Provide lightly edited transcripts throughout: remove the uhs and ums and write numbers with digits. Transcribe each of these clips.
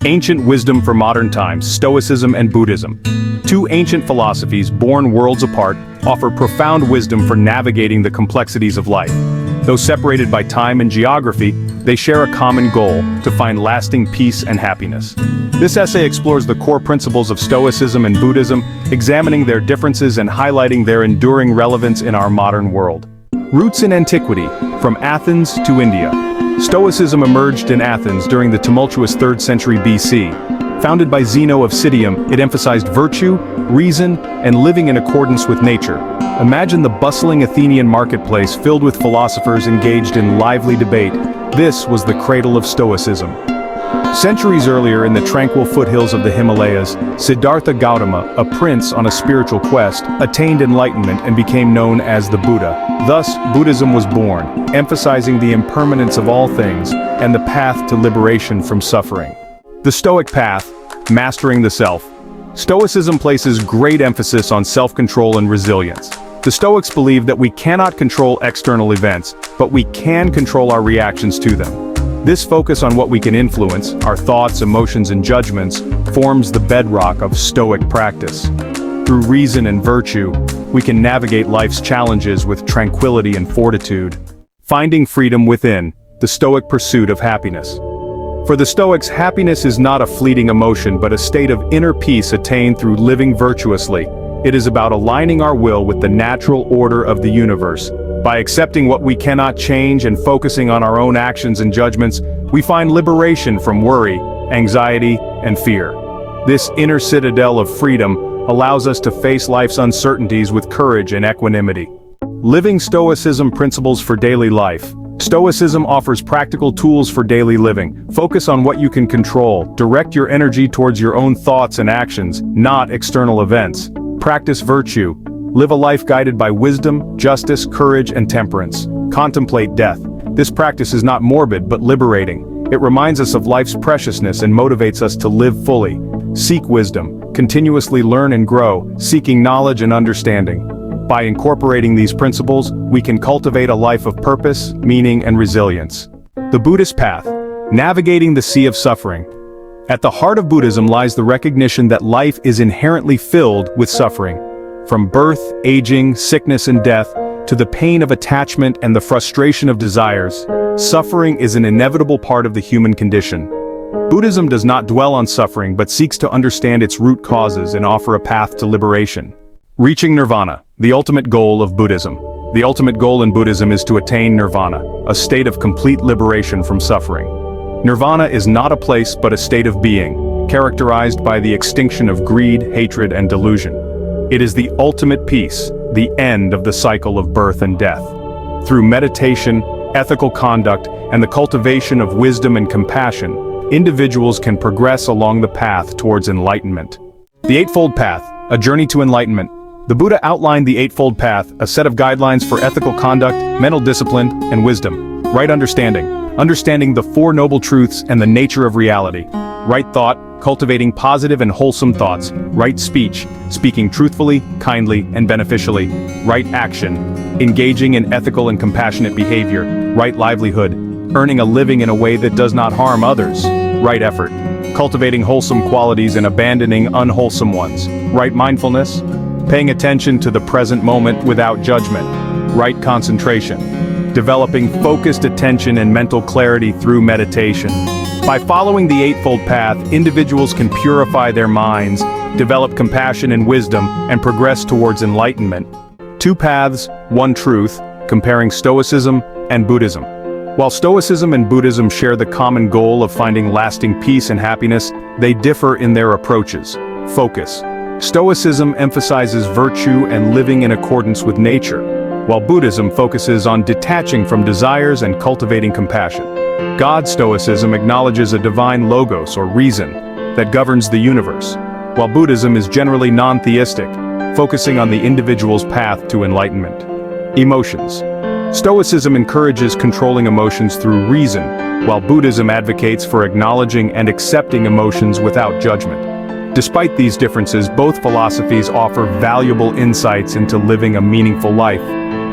Ancient wisdom for modern times, Stoicism and Buddhism. Two ancient philosophies, born worlds apart, offer profound wisdom for navigating the complexities of life. Though separated by time and geography, they share a common goal: to find lasting peace and happiness. This essay explores the core principles of Stoicism and Buddhism, examining their differences and highlighting their enduring relevance in our modern world. Roots in antiquity, from Athens to India. Stoicism emerged in Athens during the tumultuous 3rd century BC. Founded by Zeno of Citium, it emphasized virtue, reason, and living in accordance with nature. Imagine the bustling Athenian marketplace filled with philosophers engaged in lively debate. This was the cradle of Stoicism. Centuries earlier, in the tranquil foothills of the Himalayas, Siddhartha Gautama, a prince on a spiritual quest, attained enlightenment and became known as the Buddha. Thus, Buddhism was born, emphasizing the impermanence of all things and the path to liberation from suffering. The Stoic path, mastering the self. Stoicism places great emphasis on self-control and resilience. The Stoics believe that we cannot control external events, but we can control our reactions to them. This focus on what we can influence, our thoughts, emotions, and judgments, forms the bedrock of Stoic practice. Through reason and virtue, we can navigate life's challenges with tranquility and fortitude. Finding freedom within, the Stoic pursuit of happiness. For the Stoics, happiness is not a fleeting emotion but a state of inner peace attained through living virtuously. It is about aligning our will with the natural order of the universe. By accepting what we cannot change and focusing on our own actions and judgments, we find liberation from worry, anxiety, and fear. This inner citadel of freedom allows us to face life's uncertainties with courage and equanimity. Living Stoicism principles for daily life. Stoicism offers practical tools for daily living. Focus on what you can control. Direct your energy towards your own thoughts and actions, not external events. Practice virtue. Live a life guided by wisdom, justice, courage, and temperance. Contemplate death. This practice is not morbid but liberating. It reminds us of life's preciousness and motivates us to live fully. Seek wisdom. Continuously learn and grow, seeking knowledge and understanding. By incorporating these principles, we can cultivate a life of purpose, meaning, and resilience. The Buddhist path. Navigating the sea of suffering. At the heart of Buddhism lies the recognition that life is inherently filled with suffering. From birth, aging, sickness, and death, to the pain of attachment and the frustration of desires, suffering is an inevitable part of the human condition. Buddhism does not dwell on suffering but seeks to understand its root causes and offer a path to liberation. Reaching nirvana, the ultimate goal of Buddhism. The ultimate goal in Buddhism is to attain nirvana, a state of complete liberation from suffering. Nirvana is not a place but a state of being, characterized by the extinction of greed, hatred, and delusion. It is the ultimate peace, the end of the cycle of birth and death. Through meditation, ethical conduct, and the cultivation of wisdom and compassion, individuals can progress along the path towards enlightenment. The Eightfold Path, a journey to enlightenment. The Buddha outlined the Eightfold Path, a set of guidelines for ethical conduct, mental discipline, and wisdom. Right understanding. Understanding the Four Noble Truths and the nature of reality. Right thought, cultivating positive and wholesome thoughts. Right speech, speaking truthfully, kindly, and beneficially. Right action, engaging in ethical and compassionate behavior. Right livelihood, earning a living in a way that does not harm others. Right effort, cultivating wholesome qualities and abandoning unwholesome ones. Right mindfulness, paying attention to the present moment without judgment. Right concentration, developing focused attention and mental clarity through meditation. By following the Eightfold Path, individuals can purify their minds, develop compassion and wisdom, and progress towards enlightenment. Two paths, one truth, comparing Stoicism and Buddhism. While Stoicism and Buddhism share the common goal of finding lasting peace and happiness, they differ in their approaches. Focus. Stoicism emphasizes virtue and living in accordance with nature, while Buddhism focuses on detaching from desires and cultivating compassion. God Stoicism acknowledges a divine logos or reason that governs the universe, while Buddhism is generally non-theistic, focusing on the individual's path to enlightenment. Emotions. Stoicism encourages controlling emotions through reason, while Buddhism advocates for acknowledging and accepting emotions without judgment. Despite these differences, both philosophies offer valuable insights into living a meaningful life.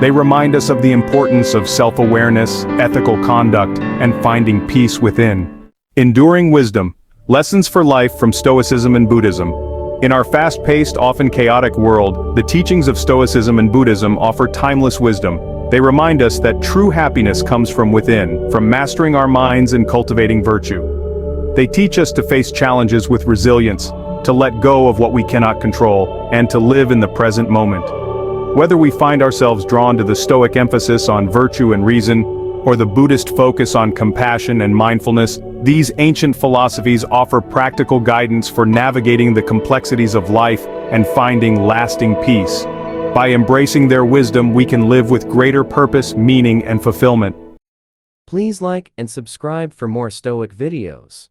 They remind us of the importance of self-awareness, ethical conduct, and finding peace within. Enduring wisdom. Lessons for life from Stoicism and Buddhism. In our fast-paced, often chaotic world, the teachings of Stoicism and Buddhism offer timeless wisdom. They remind us that true happiness comes from within, from mastering our minds and cultivating virtue. They teach us to face challenges with resilience, to let go of what we cannot control, and to live in the present moment. Whether we find ourselves drawn to the Stoic emphasis on virtue and reason, or the Buddhist focus on compassion and mindfulness, these ancient philosophies offer practical guidance for navigating the complexities of life and finding lasting peace. By embracing their wisdom, we can live with greater purpose, meaning, and fulfillment. Please like and subscribe for more Stoic videos.